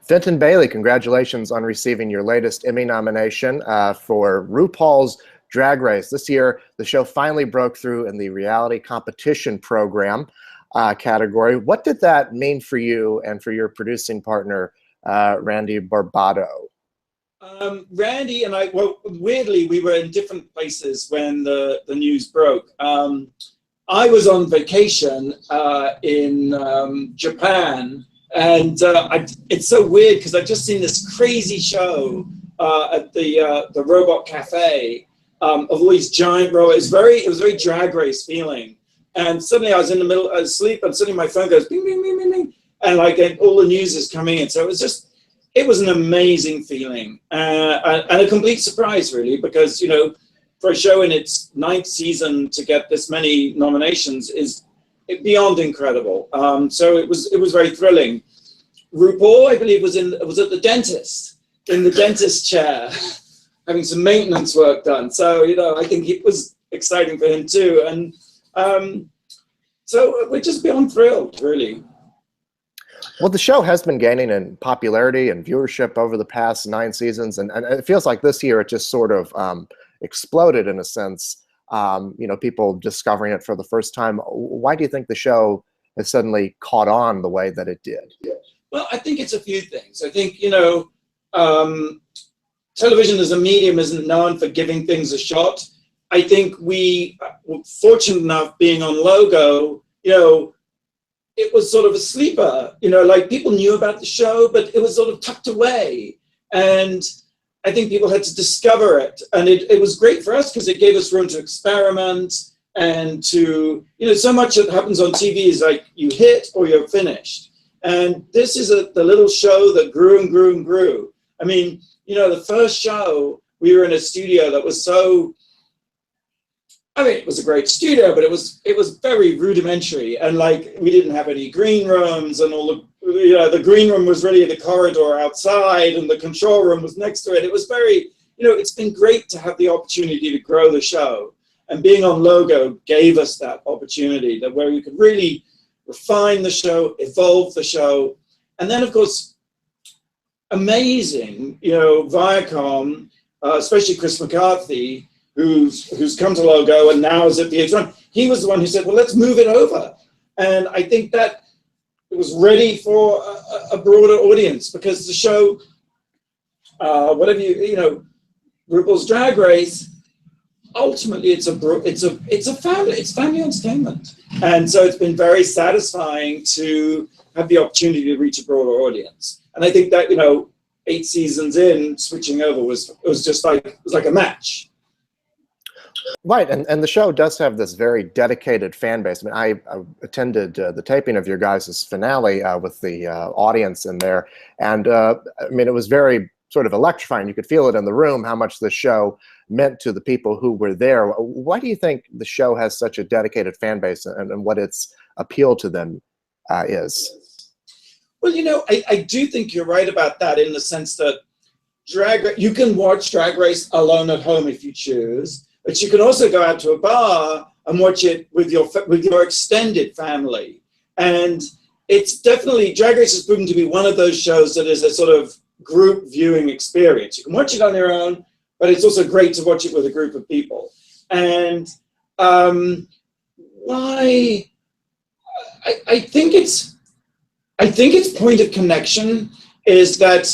Fenton Bailey, congratulations on receiving your latest Emmy nomination for RuPaul's Drag Race. This year, the show finally broke through in the reality competition program category. What did that mean for you and for your producing partner, Randy Barbato? Randy and I, well, weirdly, we were in different places when the news broke. I was on vacation in Japan, and it's so weird because I've just seen this crazy show at the Robot Cafe of all these giant robots. It was very Drag Race feeling. And suddenly I was in the middle of sleep, and suddenly my phone goes bing, bing, bing, bing, bing, and all the news is coming in. So it was an amazing feeling and a complete surprise, really, because, you know, for a show in its 9th season to get this many nominations is beyond incredible. So it was very thrilling. RuPaul, I believe, was at the dentist, in the dentist chair, having some maintenance work done. So, you know, I think it was exciting for him too. And so we're just beyond thrilled, really. Well, the show has been gaining in popularity and viewership over the past 9 seasons, and it feels like this year it just sort of exploded in a sense. You know, people discovering it for the first time. Why do you think the show has suddenly caught on the way that it did? Well, I think it's a few things. I think, you know, television as a medium isn't known for giving things a shot. I think we were fortunate enough being on Logo, you know, it was sort of a sleeper, you know, like people knew about the show, but it was sort of tucked away. And I think people had to discover it. And it was great for us because it gave us room to experiment and to, you know, so much that happens on TV is like you hit or you're finished. And this is the little show that grew and grew and grew. I mean, you know, the first show, we were in a studio that was so, I mean, it was a great studio, but it was very rudimentary, and like we didn't have any green rooms, and all the, you know, the green room was really the corridor outside, and the control room was next to it. It was very, you know, it's been great to have the opportunity to grow the show, and being on Logo gave us that opportunity, that where we could really refine the show, evolve the show, and then of course, amazing, you know, Viacom, especially Chris McCarthy, who's come to Logo and now is at VH1. He was the one who said, well, let's move it over. And I think that it was ready for a broader audience, because the show, whatever you know, RuPaul's Drag Race, ultimately it's family entertainment. And so it's been very satisfying to have the opportunity to reach a broader audience. And I think that, you know, 8 seasons in, switching over was just like, it was like a match. Right, and the show does have this very dedicated fan base. I mean, I attended the taping of your guys' finale with the audience in there, and I mean, it was very sort of electrifying. You could feel it in the room how much the show meant to the people who were there. Why do you think the show has such a dedicated fan base, and what its appeal to them is? Well, you know, I do think you're right about that, in the sense that you can watch Drag Race alone at home if you choose. But you can also go out to a bar and watch it with your extended family. And it's definitely, Drag Race has proven to be one of those shows that is a sort of group viewing experience. You can watch it on your own, but it's also great to watch it with a group of people. And why? I think its point of connection is that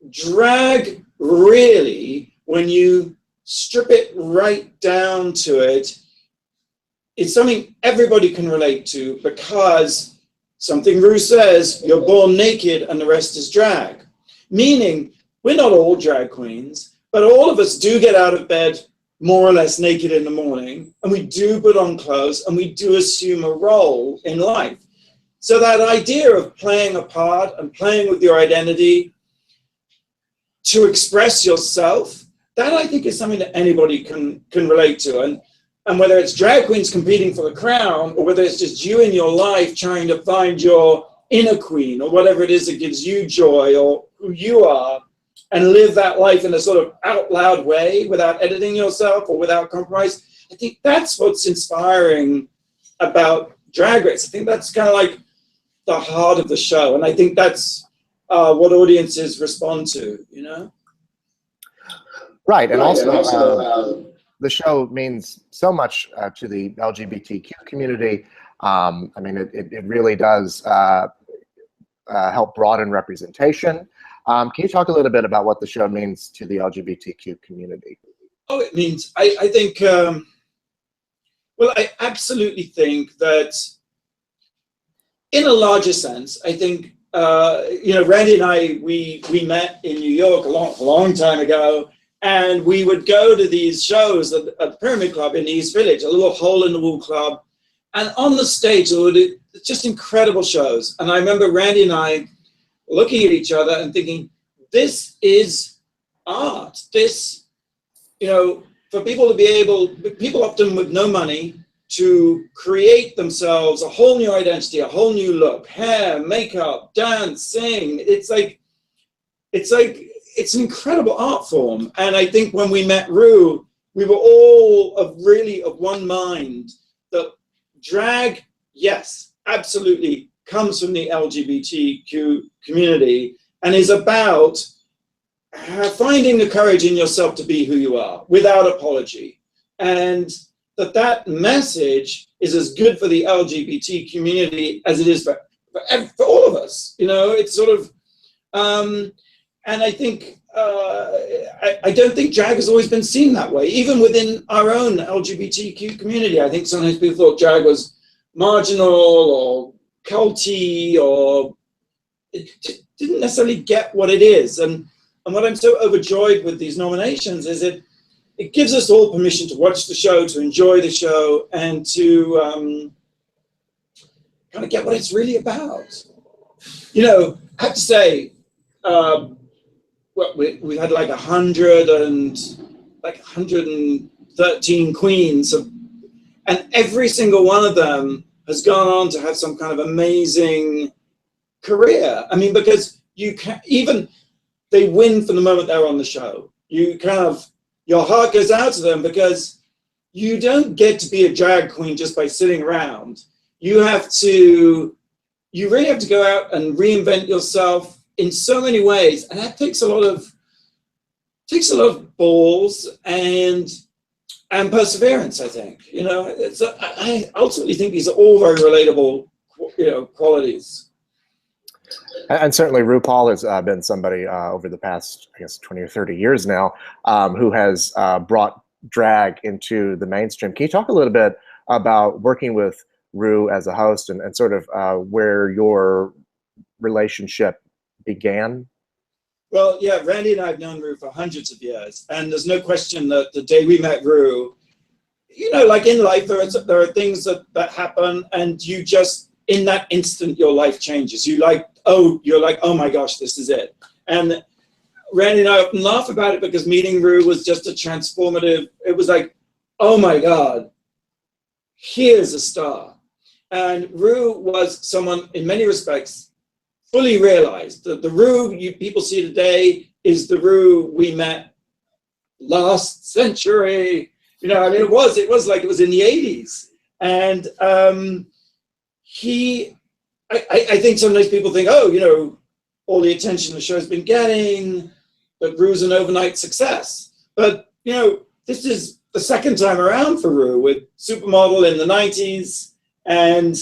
drag really, when you strip it right down to it, it's something everybody can relate to, because something Ru says, you're born naked and the rest is drag. Meaning, we're not all drag queens, but all of us do get out of bed more or less naked in the morning, and we do put on clothes, and we do assume a role in life. So that idea of playing a part and playing with your identity to express yourself, that I think is something that anybody can relate to. And whether it's drag queens competing for the crown, or whether it's just you in your life trying to find your inner queen, or whatever it is that gives you joy, or who you are, and live that life in a sort of out loud way without editing yourself or without compromise, I think that's what's inspiring about Drag Race. I think that's kind of like the heart of the show. And I think that's what audiences respond to, you know? Right, and also the show means so much to the LGBTQ community. I mean, it really does help broaden representation. Can you talk a little bit about what the show means to the LGBTQ community? Oh, it means, I think, well, I absolutely think that in a larger sense, I think, you know, Randy and I, we met in New York a long time ago, and we would go to these shows at the Pyramid Club in the East Village, a little hole-in-the-wall club, and on the stage, there were just incredible shows. And I remember Randy and I looking at each other and thinking, this is art. This, you know, for people to be able, people often with no money, to create themselves a whole new identity, a whole new look, hair, makeup, dance, sing. It's an incredible art form. And I think when we met Ru, we were all really of one mind that drag, yes, absolutely comes from the LGBTQ community and is about finding the courage in yourself to be who you are without apology. And that message is as good for the LGBT community as it is for all of us. You know, it's sort of, and I think, I don't think drag has always been seen that way, even within our own LGBTQ community. I think sometimes people thought drag was marginal or culty, or it didn't necessarily get what it is. And what I'm so overjoyed with these nominations is it gives us all permission to watch the show, to enjoy the show, and to kind of get what it's really about. You know, I have to say, well, we had like 113 queens, and every single one of them has gone on to have some kind of amazing career. I mean, because you can even, they win from the moment they're on the show. You kind of, your heart goes out to them because you don't get to be a drag queen just by sitting around. You really have to go out and reinvent yourself in so many ways. And that takes a lot of balls and perseverance, I think. You know, I ultimately think these are all very relatable, you know, qualities. And certainly RuPaul has been somebody over the past, I guess, 20 or 30 years now, who has brought drag into the mainstream. Can you talk a little bit about working with Ru as a host and sort of where your relationship began? Well, yeah, Randy and I have known Ru for hundreds of years, and there's no question that the day we met Ru, you know, like in life, there are things that happen, and you just, in that instant, your life changes. You're like, oh my gosh, this is it. And Randy and I often laugh about it because meeting Ru was just a transformative, it was like, oh my God, here's a star. And Ru was someone, in many respects, fully realized that the Ru people see today is the Ru we met last century. You know, I mean, it was like it was in the 80s. And I think sometimes people think, oh, you know, all the attention the show's been getting, that Ru's an overnight success. But, you know, this is the second time around for Ru with Supermodel in the 90s. And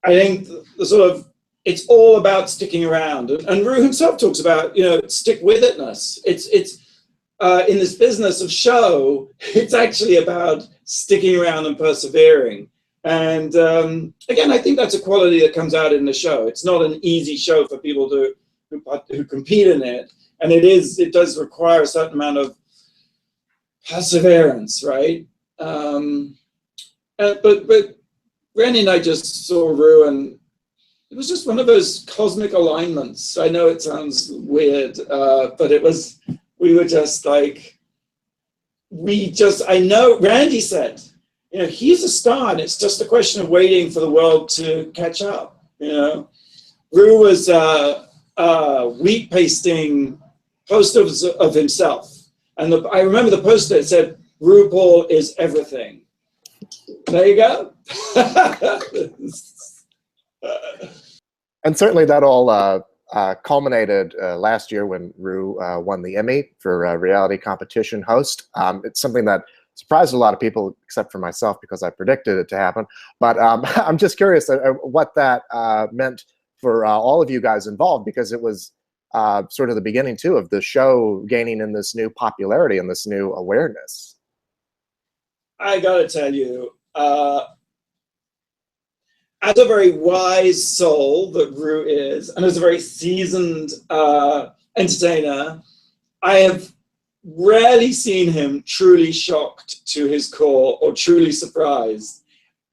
I think the sort of, it's all about sticking around. And Ru himself talks about, you know, stick-with-itness. It's in this business of show, it's actually about sticking around and persevering. And again, I think that's a quality that comes out in the show. It's not an easy show for people who compete in it. And it does require a certain amount of perseverance, right? But Randy and I just saw Ru, and it was just one of those cosmic alignments. I know it sounds weird, but we were just like, I know Randy said, you know, he's a star, and it's just a question of waiting for the world to catch up. You know, Ru was wheat pasting posters of himself, and I remember the poster. It said, "RuPaul is everything." There you go. And certainly that all culminated last year when Ru won the Emmy for reality competition host. It's something that surprised a lot of people, except for myself, because I predicted it to happen. But I'm just curious what that meant for all of you guys involved, because it was sort of the beginning, too, of the show gaining in this new popularity and this new awareness. I gotta tell you, as a very wise soul that Ru is, and as a very seasoned entertainer, I have rarely seen him truly shocked to his core or truly surprised.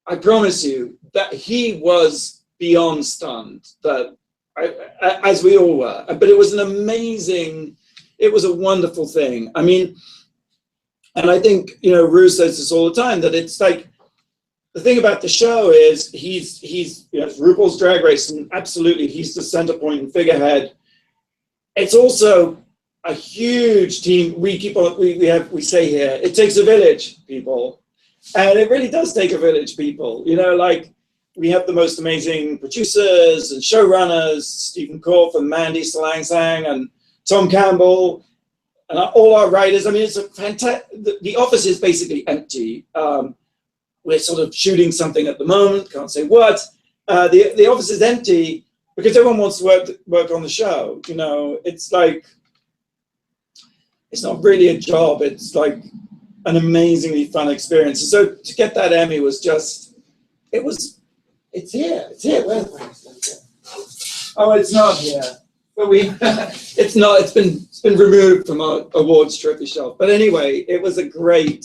I promise you that he was beyond stunned, that as we all were. But it was an amazing, it was a wonderful thing. I mean, and I think, you know, Ru says this all the time, that it's like, the thing about the show is he's you know, it's RuPaul's Drag Race, and absolutely he's the center point and figurehead. It's also a huge team. We say here, it takes a village, people. And it really does take a village, people. You know, like, we have the most amazing producers and showrunners, Stephen Korff and Mandy Salangsang and Tom Campbell, and all our writers. I mean, it's a fantastic, the office is basically empty. We're sort of shooting something at the moment, can't say what. The office is empty because everyone wants to work on the show. You know, it's like, it's not really a job. It's like an amazingly fun experience. And so to get that Emmy was just, it's here. Where's it? Oh, it's not here. But it's not, it's been removed from our awards trophy shelf. But anyway, it was a great,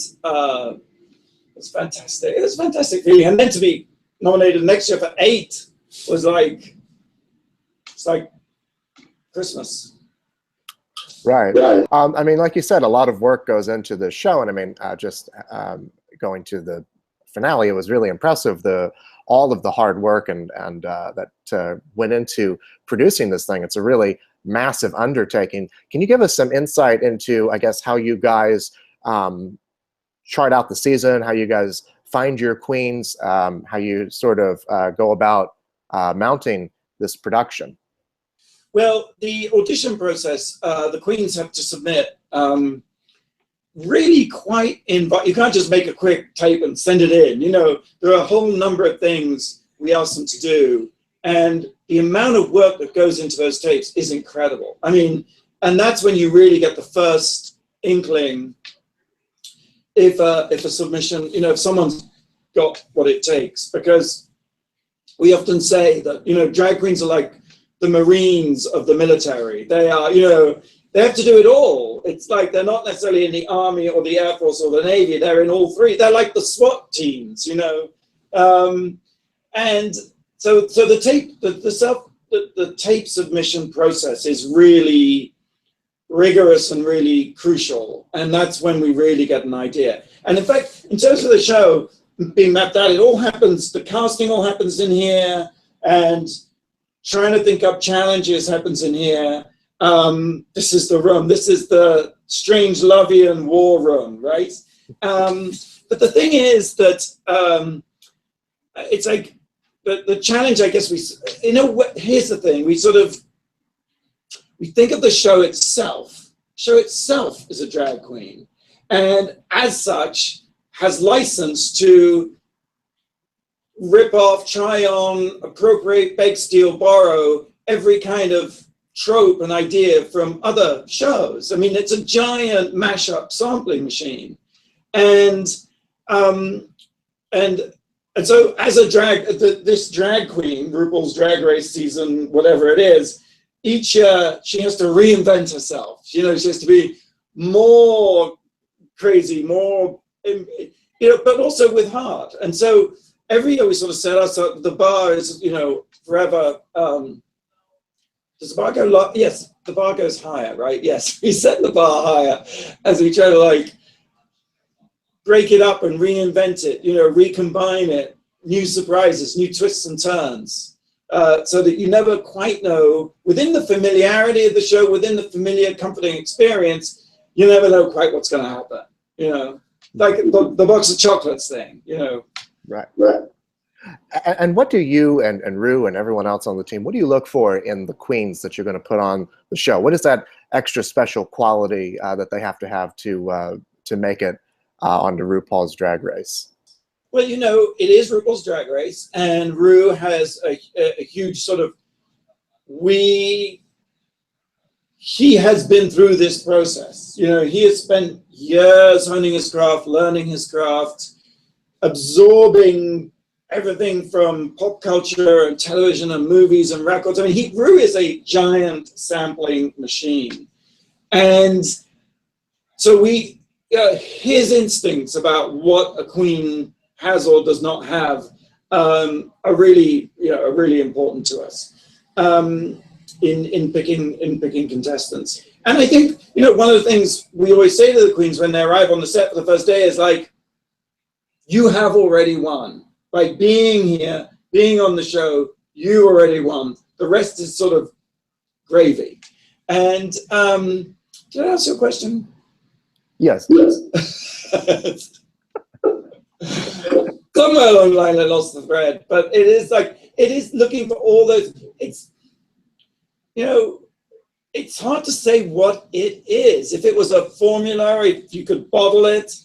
it's fantastic. It was a fantastic feeling. And then to be nominated next year for 8 was like, it's like Christmas. Right. I mean, like you said, a lot of work goes into the show. And I mean, just going to the finale, it was really impressive, all of the hard work and that went into producing this thing. It's a really massive undertaking. Can you give us some insight into, I guess, how you guys chart out the season, how you guys find your queens, how you sort of go about mounting this production? Well, the audition process, the queens have to submit really quite you can't just make a quick tape and send it in. You know, there are a whole number of things we ask them to do, and the amount of work that goes into those tapes is incredible. I mean, and that's when you really get the first inkling if a submission, you know, if someone's got what it takes. Because we often say that, you know, drag queens are like the Marines of the military. They are, you know, they have to do it all. It's like they're not necessarily in the Army or the Air Force or the Navy. They're in all three. They're like the SWAT teams, you know. And so the tape submission process is really rigorous and really crucial. And that's when we really get an idea. And in fact, in terms of the show being mapped out, it all happens, the casting all happens in here, and trying to think up challenges happens in here. This is the room. This is the Strange Lovian war room, right? But the thing is that it's like the challenge, I guess, here's the thing. We think of the show itself. Show itself is a drag queen, and as such has license to rip off, try on, appropriate, beg, steal, borrow every kind of trope and idea from other shows. I mean, it's a giant mashup sampling machine. And so as a this drag queen, RuPaul's Drag Race season, whatever it is, each year she has to reinvent herself. You know, she has to be more crazy, more, you know, but also with heart. And so every year we sort of set ourselves, the bar is, you know, forever. Does the bar go low? Yes, the bar goes higher, right? Yes, we set the bar higher as we try to like break it up and reinvent it, you know, recombine it, new surprises, new twists and turns, so that you never quite know, within the familiarity of the show, within the familiar, comforting experience, you never know quite what's going to happen, you know, like the box of chocolates thing, you know. Right. And what do you and Ru and everyone else on the team, what do you look for in the queens that you're going to put on the show? What is that extra special quality that they have to make it onto RuPaul's Drag Race? Well, you know, it is RuPaul's Drag Race, and Ru has a huge sort of, he has been through this process. You know, he has spent years honing his craft, learning his craft, absorbing everything from pop culture and television and movies and records. I mean, Ru is a giant sampling machine. And so his instincts about what a queen has or does not have are really important to us in picking contestants. And I think, you know, one of the things we always say to the queens when they arrive on the set for the first day is like, you have already won. By being here, being on the show, you already won. The rest is sort of gravy. And did I answer your question? Yes. Somewhere along the line I lost the thread, but it is looking for all those. It's, you know, it's hard to say what it is. If it was a formula, if you could bottle it,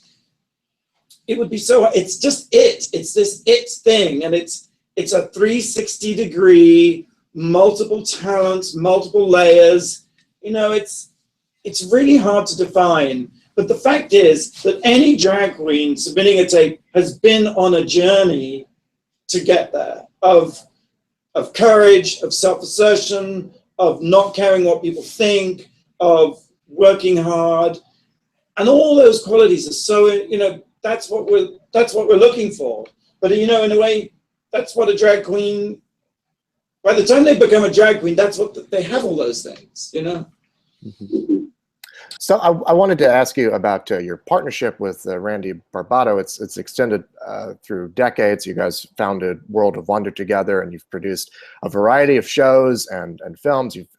it would be so. It's just it. It's this it thing, and it's a 360-degree, multiple talents, multiple layers. You know, it's really hard to define. But the fact is that any drag queen submitting a tape has been on a journey to get there, of courage, of self-assertion, of not caring what people think, of working hard, and all those qualities are so, you know, that's what we're looking for. But, you know, in a way, that's what a drag queen, by the time they become a drag queen, that's what they have, all those things, you know? Mm-hmm. So I wanted to ask you about your partnership with Randy Barbato. It's extended through decades. You guys founded World of Wonder together, and you've produced a variety of shows and films. You've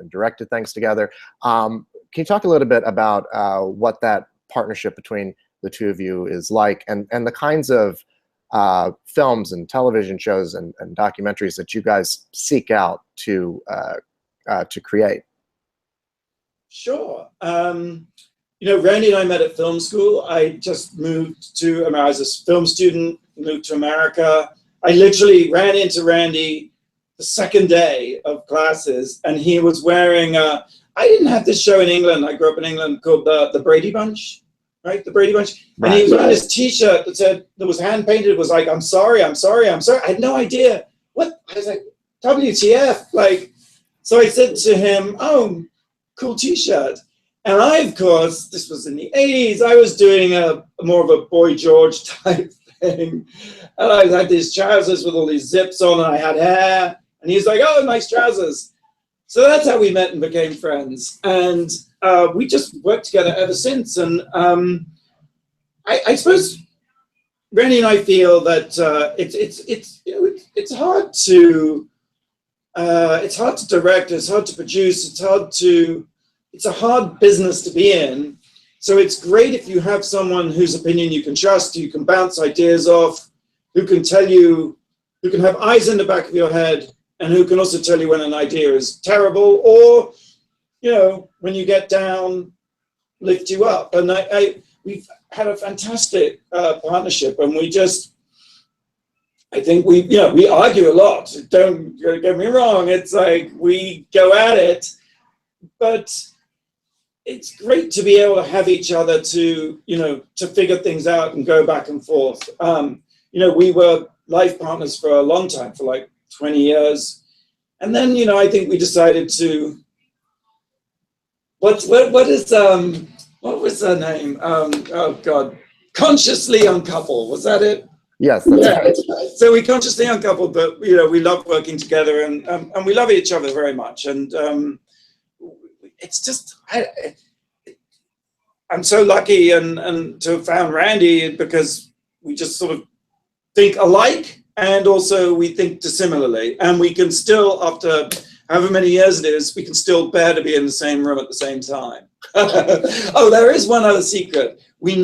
directed things together. Can you talk a little bit about what that partnership between the two of you is like, and the kinds of films and television shows and documentaries that you guys seek out to create? Sure. You know, Randy and I met at film school. I just moved to, I was a film student, moved to America. I literally ran into Randy the second day of classes, and he was wearing, I didn't have this show in England. I grew up in England, called the Brady Bunch, right? The Brady Bunch. Right, and he was wearing this t-shirt that said, that was hand painted. It was like, I'm sorry, I'm sorry, I'm sorry. I had no idea. What? I was like, WTF? Like, so I said to him, oh, cool t-shirt. And I, of course, this was in the 80s, I was doing a more of a Boy George type thing. And I had these trousers with all these zips on, and I had hair. And he's like, oh, nice trousers. So that's how we met and became friends. And we just worked together ever since. And I suppose Randy and I feel that it's hard to direct, it's hard to produce, it's a hard business to be in. So it's great if you have someone whose opinion you can trust, you can bounce ideas off, who can tell you, who can have eyes in the back of your head, and who can also tell you when an idea is terrible, or, you know, when you get down, lift you up. And we've had a fantastic partnership, and I think we argue a lot. Don't get me wrong. It's like we go at it, but it's great to be able to have each other to figure things out and go back and forth. You know, we were life partners for a long time, for like 20 years. And then, you know, I think we decided to, what was her name? Oh God, consciously uncouple. Was that it? Yes, that's right. So we consciously uncoupled, but you know, we love working together, and we love each other very much. And it's just, I'm so lucky and to have found Randy, because we just sort of think alike, and also we think dissimilarly, and we can still, after however many years it is, we can still bear to be in the same room at the same time. Oh, there is one other secret. When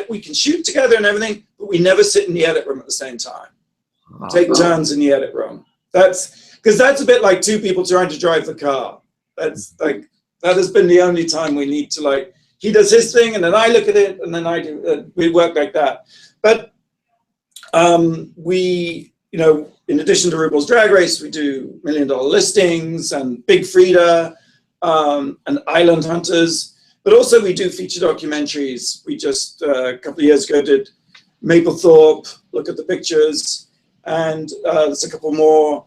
we can shoot together and everything, but we never sit in the edit room at the same time. Wow. Take turns in the edit room. That's because that's a bit like two people trying to drive the car. That's like, that has been the only time we need to, like, he does his thing and then I look at it and then I do, we work like that. But we, you know, in addition to RuPaul's Drag Race, we do $1 Million Listings and Big Frida and Island Hunters, but also we do feature documentaries. We just, a couple of years ago, did Maplethorpe, Look at the Pictures, and there's a couple more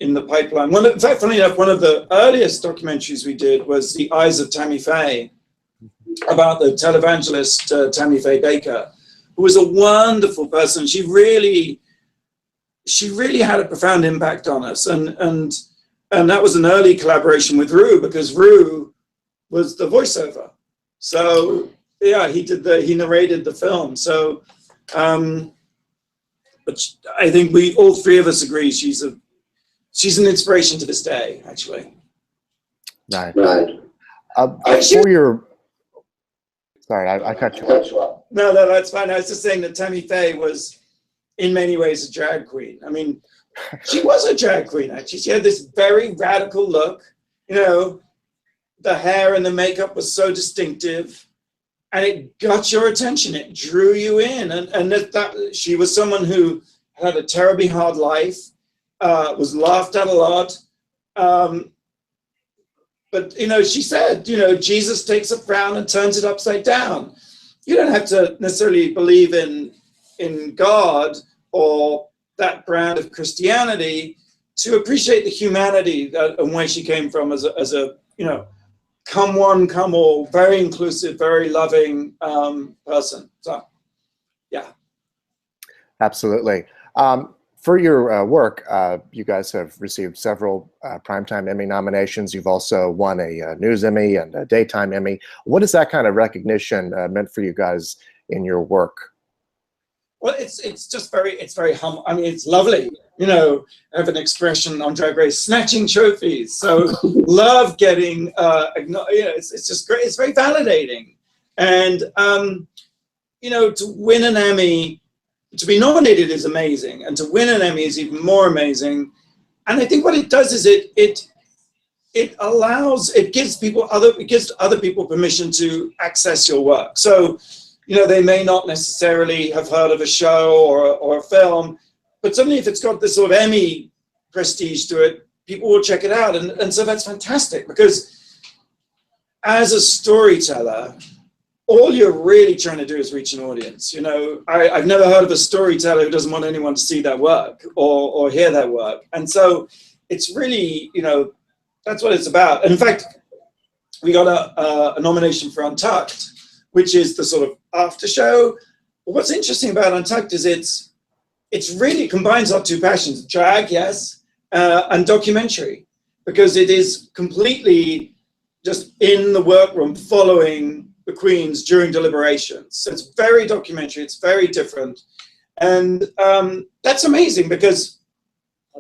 in the pipeline. In fact, funny enough, one of the earliest documentaries we did was The Eyes of Tammy Faye, about the televangelist Tammy Faye Baker, who was a wonderful person. She really had a profound impact on us, and that was an early collaboration with Ru, because Ru was the voiceover. So yeah, he narrated the film. So but I think all three of us agree she's an inspiration to this day, actually. Right. Sorry, I cut you off. No, that's fine. I was just saying that Tammy Faye was, in many ways, a drag queen. I mean, she was a drag queen, actually. She had this very radical look. You know, the hair and the makeup was so distinctive, and it got your attention. It drew you in. And that she was someone who had a terribly hard life, was laughed at a lot. But, you know, she said, you know, Jesus takes a frown and turns it upside down. You don't have to necessarily believe in God or that brand of Christianity to appreciate the humanity and where she came from as a you know, come one, come all, very inclusive, very loving person. So, yeah. Absolutely. For your work, you guys have received several Primetime Emmy nominations. You've also won a News Emmy and a Daytime Emmy. What is that kind of recognition meant for you guys in your work? Well, it's just very humble. I mean, it's lovely. You know, I have an expression on Drag Race, snatching trophies. So love getting, you know, it's just great. It's very validating. And, you know, to win an Emmy, to be nominated is amazing, and to win an Emmy is even more amazing. And I think what it does is it gives other people permission to access your work. So, you know, they may not necessarily have heard of a show or a film, but suddenly if it's got this sort of Emmy prestige to it, people will check it out. And so that's fantastic, because as a storyteller, all you're really trying to do is reach an audience. You know, I've never heard of a storyteller who doesn't want anyone to see their work or hear their work. And so it's really, you know, that's what it's about. And in fact, we got a nomination for Untucked, which is the sort of after show. But what's interesting about Untucked is it's really combines our two passions, drag, yes, and documentary, because it is completely just in the workroom following the queens during deliberations. So it's very documentary, it's very different. And that's amazing, because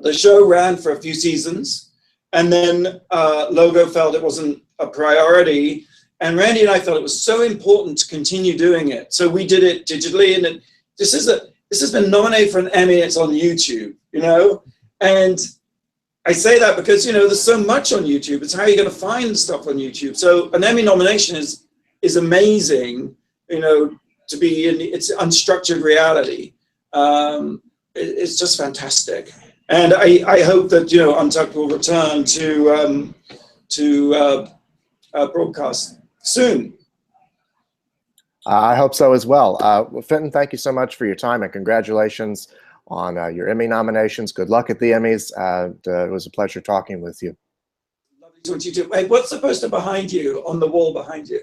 the show ran for a few seasons, and then Logo felt it wasn't a priority, and Randy and I felt it was so important to continue doing it. So we did it digitally, and this has been nominated for an Emmy. It's on YouTube, you know? And I say that because, you know, there's so much on YouTube. It's how you're going to find stuff on YouTube. So an Emmy nomination is amazing, you know, to be in it's unstructured reality. It's just fantastic. And I hope that, you know, Untucked will return to broadcast soon. I hope so as well. Fenton, thank you so much for your time, and congratulations on your Emmy nominations. Good luck at the Emmys. It was a pleasure talking with you. Lovely to what you do. Wait, what's the poster behind you, on the wall behind you?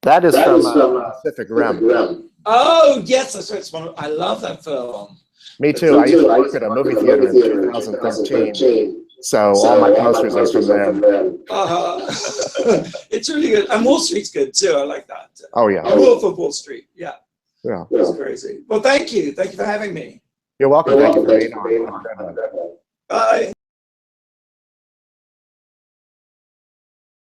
That is from Pacific Rim. Oh, yes, that's right. I love that film. Me too. I used to work at a movie theater in 2013. So all my posters are from there. It's really good. And Wall Street's good too. I like that. Oh, yeah. Wolf of Wall Street. Yeah. Yeah. That's crazy. Well, thank you. Thank you for having me. You're welcome. Thank you for being on. Bye.